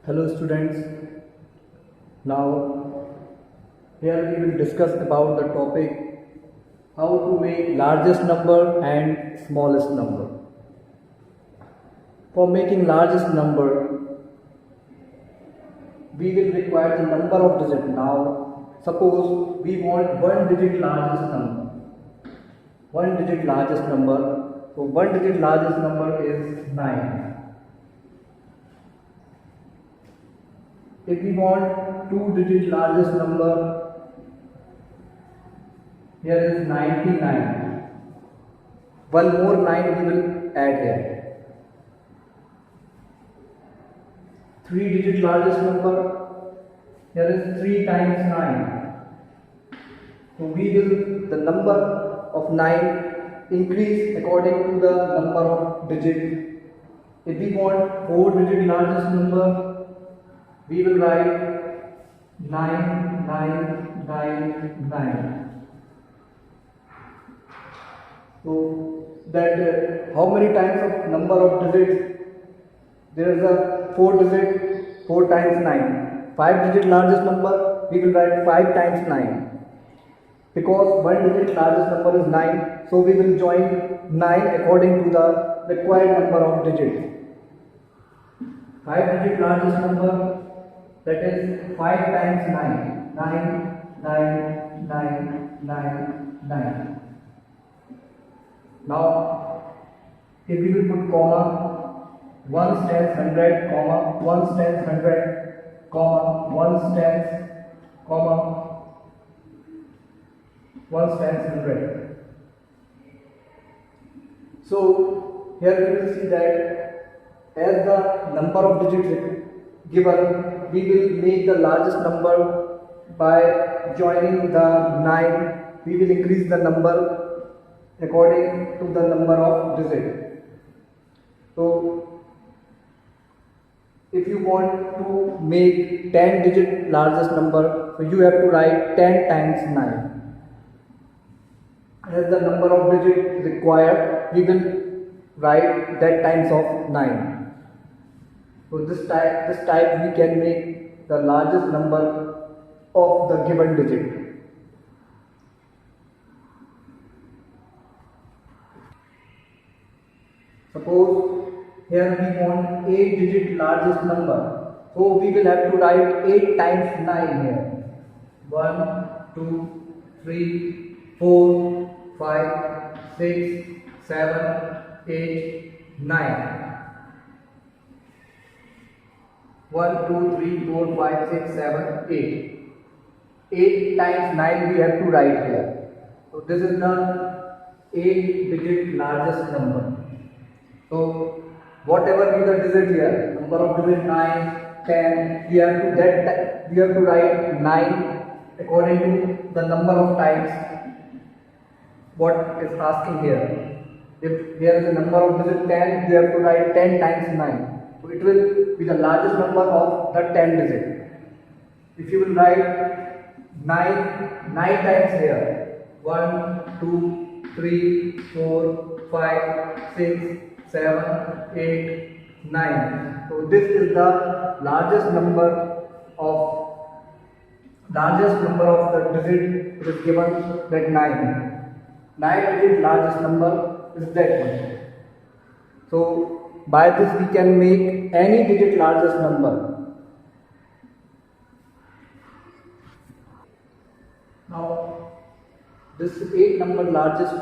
Hello students, now here we will discuss about the topic how to make largest number and smallest number. For making largest number, we will require the number of digits. Now suppose we want one digit largest number. One digit largest number. So one digit largest number is 9. If we want two-digit largest number, here is 99. One more 9 we will add here. Three-digit largest number, here is 3 times 9. So we will, the number of 9 increase according to the number of digits. If we want 4-digit largest number, we will write 9999. So that how many times of number of digits? There is a 4 digit, 4 times 9. 5-digit largest number, we will write 5 times 9. Because 1-digit largest number is 9, so we will join 9 according to the required number of digits. 5-digit largest number, that is 5 times 9. 9, 9, 9, 9, 9. Now, if we will put comma, 1 stands 100, comma, 1 stands 100, comma, 1 stands, comma, 1 stands 100. So, here we will see that as the number of digits given, we will make the largest number by joining the 9. We will increase the number according to the number of digits. So, if you want to make 10-digit largest number, so you have to write 10 times 9. As the number of digits required, we will write that times of 9. So this type we can make the largest number of the given digit. Suppose here we want 8-digit largest number. So we will have to write 8 times 9 here. 1, 2, 3, 4, 5, 6, 7, 8, 9. 1, 2, 3, 4, 5, 6, 7, 8. 8 times 9 we have to write here. So this is the 8-digit largest number. So whatever be the digit here, number of digits 9, 10, we have to write 9 according to the number of times what is asking here. If there is a number of digits 10, we have to write 10 times 9. So it will be the largest number of the 10 digit. If you will write 9 times here, 1, 2, 3, 4, 5, 6, 7, 8, 9. So this is the largest number of the digit it is given, that 9. 9-digit largest number is that one. So by this we can make any digit largest number. Now this 8 number largest,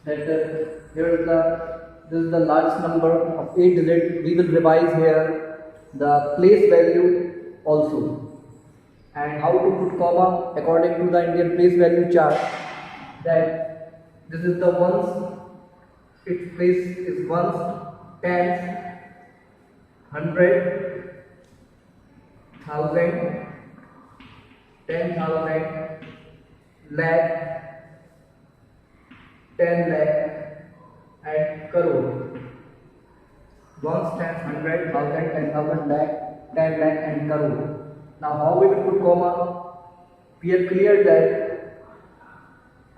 this is the largest number of 8 digits. We will revise here the place value also, and how to put comma according to the Indian place value chart. That this is the ones, its place is ones, tens, 100, 1000, 10,000, lakh, 10 lakh, and crore. Ones, tens, 100, 1000, 10,000, lakh, 10 lakh, and crore. Now how we will put comma? We are clear that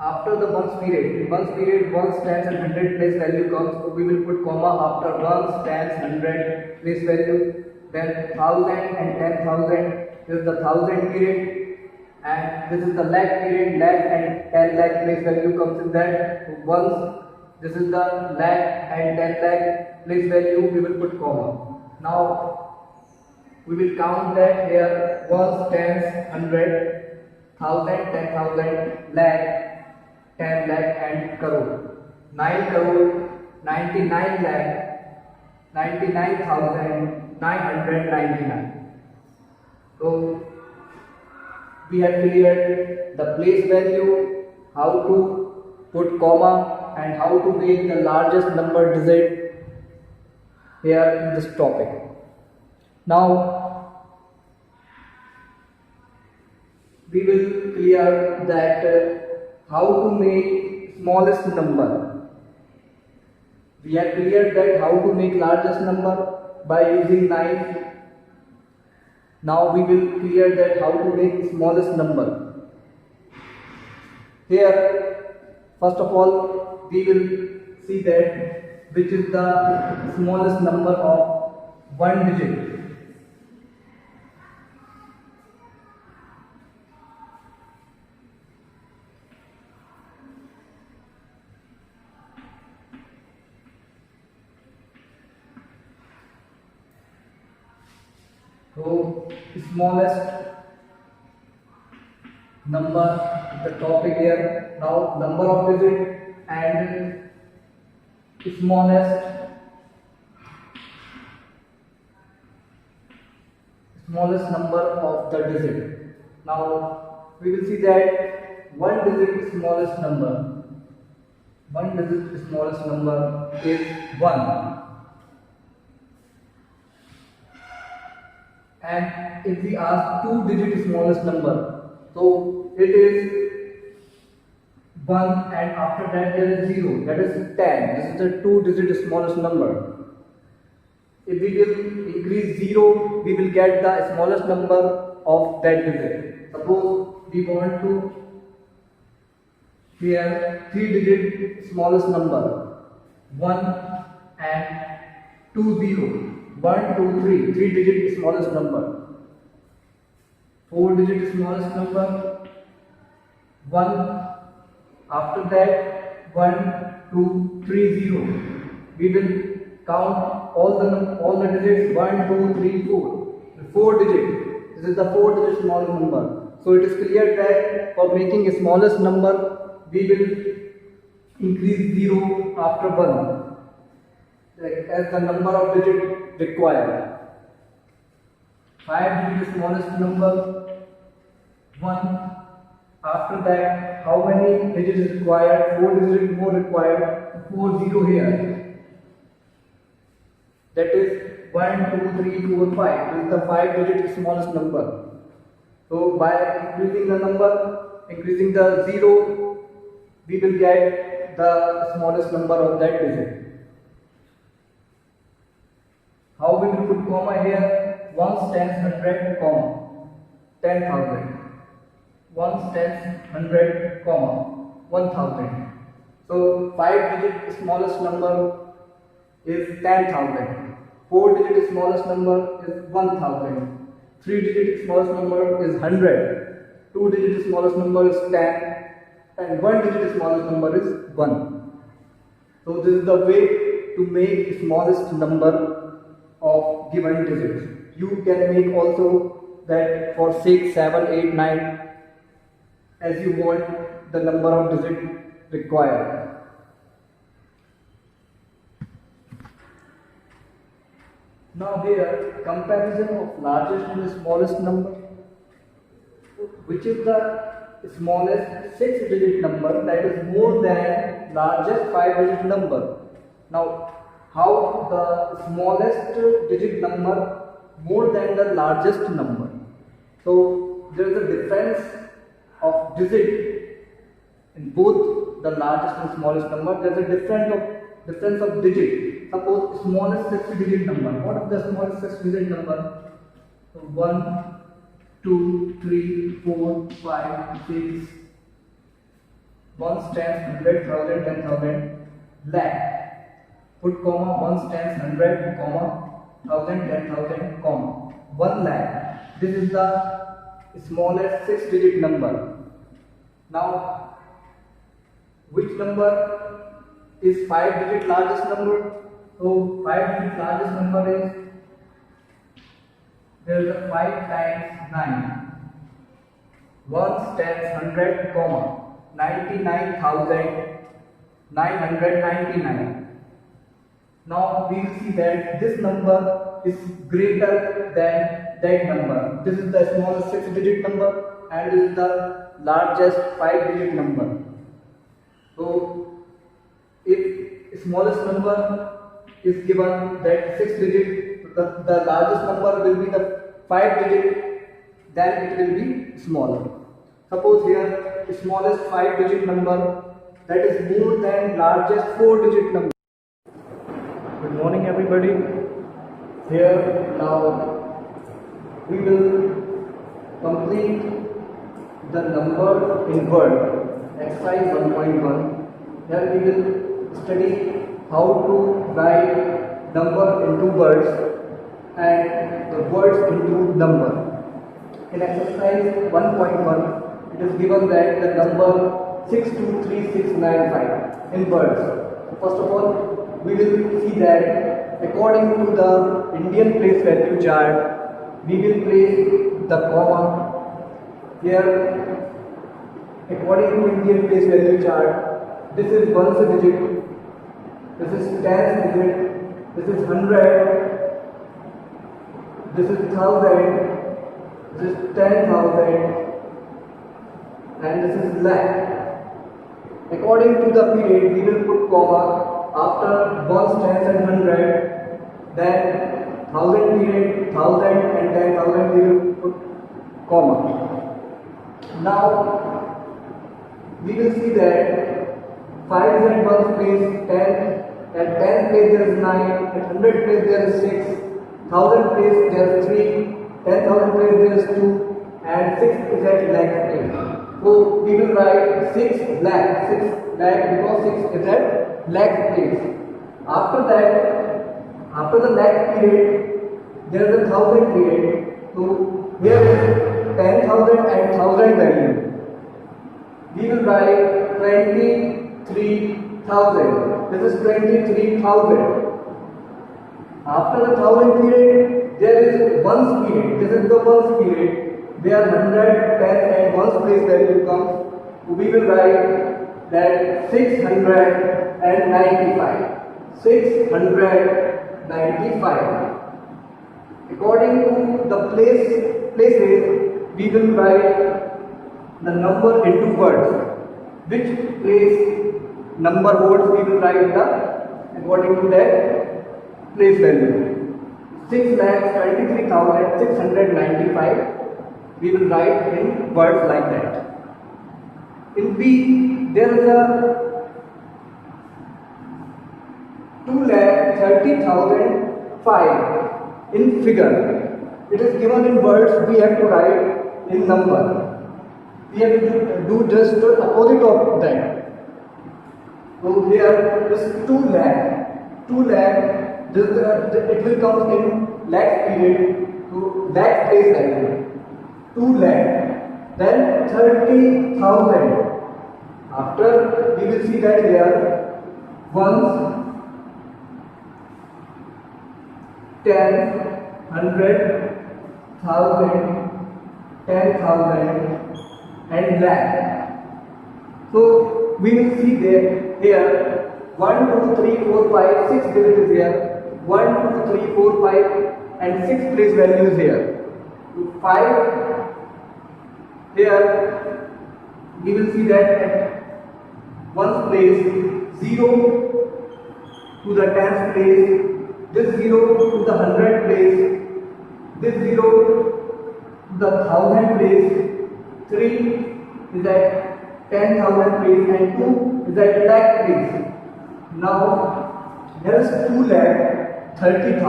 After the ones period, in ones period, ones, tens and hundred place value comes, so we will put comma after ones, tens, hundred place value. Then thousand and 10,000 is the thousand period, and this is the lakh period, lakh and 10 lakh place value comes in that. So once this is the lakh and 10 lakh place value, we will put comma. Now we will count that here ones, tens, hundred, thousand, 10,000, lakh, 10 lakh and crore. 9 crore, 99 lakh, 99,999. So we have cleared the place value, how to put comma and how to make the largest number digit here in this topic. Now we will clear that how to make smallest number. We have cleared that how to make largest number by using 9. Now we will clear that how to make smallest number. Here, first of all, we will see that which is the smallest number of one digit. So, smallest number is the topic here. Now, number of digit and smallest number of the digit. Now, we will see that one digit is smallest number. One digit is smallest number is 1. And if we ask 2 digit smallest number, so it is 1 and after that there is 0, that is 10. This is the 2 digit smallest number. If we will increase 0, we will get the smallest number of that digit. Suppose we want to here 3 digit smallest number 1 and 2 0. 1, 2, 3, 3 digit smallest number, 4 digit smallest number, 1, after that 1, 2, 3, 0. We will count all the digits 1, 2, 3, 4. 4 digit, this is the 4 digit smallest number. So it is clear that for making a smallest number, we will increase 0 after 1. As the number of digits required. 5 digit smallest number 1. After that, how many digits is required? 4 digits more required. 4 0 here. That is 1, 2, 3, 4, 5. This is the 5 digit smallest number. So by increasing the number, increasing the 0, we will get the smallest number of that digit. How we will put comma here? Ones, tens, hundred, comma 10,000. Ones, tens, hundred, comma 1,000. So 5 digit smallest number is 10,000. 4 digit smallest number is 1,000. 3 digit smallest number is 100. 2 digit smallest number is 10. And 1 digit smallest number is 1. So this is the way to make smallest number of given digits. You can make also that for 6, 7, 8, 9 as you want the number of digits required. Now here comparison of largest and smallest number. Which is the smallest 6 digit number that is more than largest 5 digit number. Now how the smallest digit number more than the largest number. So there is a difference of digit in both the largest and smallest number. There is a difference of digit. Suppose smallest 6 digit number. What is the smallest 6 digit number? So 1, 2, 3, 4, 5, 6. ones, tens, hundred, thousand, 10,000, lakh. Put comma, ones, tens, hundred, comma, thousand, 10,000, comma, 1 lakh. This is the smallest 6-digit number. Now, which number is 5-digit largest number? So 5-digit largest number is, there is a 5 times 9. Ones, tens, hundred, comma, 99,999. Now we will see that this number is greater than that number. This is the smallest 6-digit number and this is the largest 5-digit number. So if smallest number is given that 6-digit, the largest number will be the 5-digit, then it will be smaller. Suppose here the smallest 5-digit number, that is more than largest 4-digit number. Good morning everybody. Here now we will complete the number in word, exercise 1.1. Here we will study how to write number into words and the words into number. In exercise 1.1, it is given that the number 623695 in words. First of all, we will see that according to the Indian place value chart, we will place the comma here. According to Indian place value chart, this is 1 digit, this is 10 digit, this is 100, this is 1000, this is 10,000, and this is lakh. According to the period, we will put comma after ones, tens and hundred, then 1000 period, 1000 and 10,000 we will put comma. Now we will see that 5 is at 1's place 10, at 10th place there is 9, at 100 place there is 6, 1000 place there is 3, 10,000 place there is 2, and 6 is at lakh place. So we will write 6 lakh because 6 is at lakh place. After that, after the lakh period, there is a 1000 period. So here is 10,000 and 1000 value. We will write 23,000. This is 23,000. After the 1000 period, there is 1's period. This is the 1's period. Where 100, 10 and 1's place value comes. We will write that 695. 695. According to the places, we will write the number into words. Which place number words we will write the according to that place value. 6,23,695. We will write in words like that. In B, there is a 2,30,005 in figure. It is given in words, we have to write in number. We have to do just the opposite of that. So here this 2 lakh, it will come in lakh period to lakh place value. 2 lakh, then 30,000. After we will see that here ones, 10, 100, 1000, 10,000 and lakh. So we will see there here 1, 2, 3, 4, 5, 6 digits is here. 1, 2, 3, 4, 5 and 6 place values here. 5 here we will see that at 1's place 0 to the 10th place, this 0 to the 100th place, this 0 to the 1000th place, 3 is at 10,000 place and 2 is at lakh place. Now there is 2,30,000.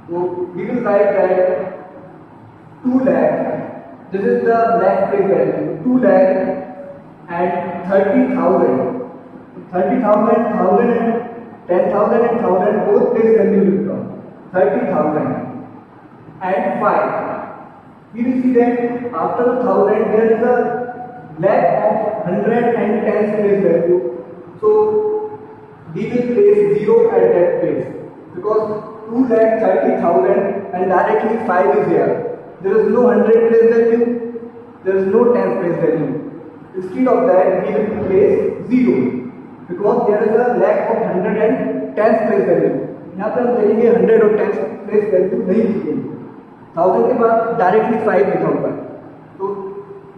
So we will write that 2 lakh. This is the lakh place value, 2 lakh and 30,000. 30,000, 1,000 and 10,000 and 1,000 both place value will come. 30,000 and 5. We will see that after the 1,000 there is a lack of 100 and 10 place value. So we will place 0 at that place because 2,30,000 and directly 5 is there. There is no 100 place value, there is no 10 place value. Instead of that, we will place 0 because there is a lack of 100 and 10 place value. यहाँ पर हम कहेंगे 100 और 10 place value नहीं लिखेंगे. 1000 के बाद directly 5 लिखा हुआ है. तो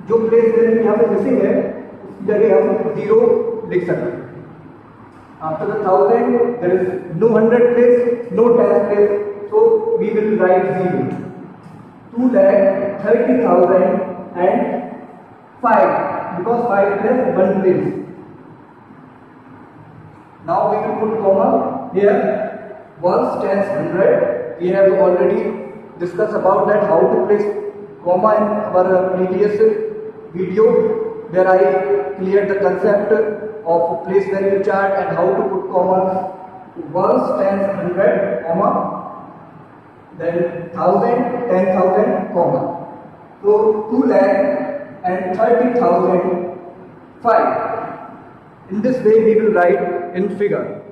जो place value यहाँ पे मिसिंग है उसकी जगह हम 0 लिख सकते हैं. After the 1000, there is no 100 place, no 10 place, so we will write 0. 2,30,000 and 5 because 5 plus 1 place. Now we will put comma here. Once 10 100, we have already discussed about that how to place comma in our previous video where I cleared the concept of place value chart and how to put commas. Once 10 100 comma, then 1,000 10,000 comma. So 2,30,000 5. In this way we will write in figure.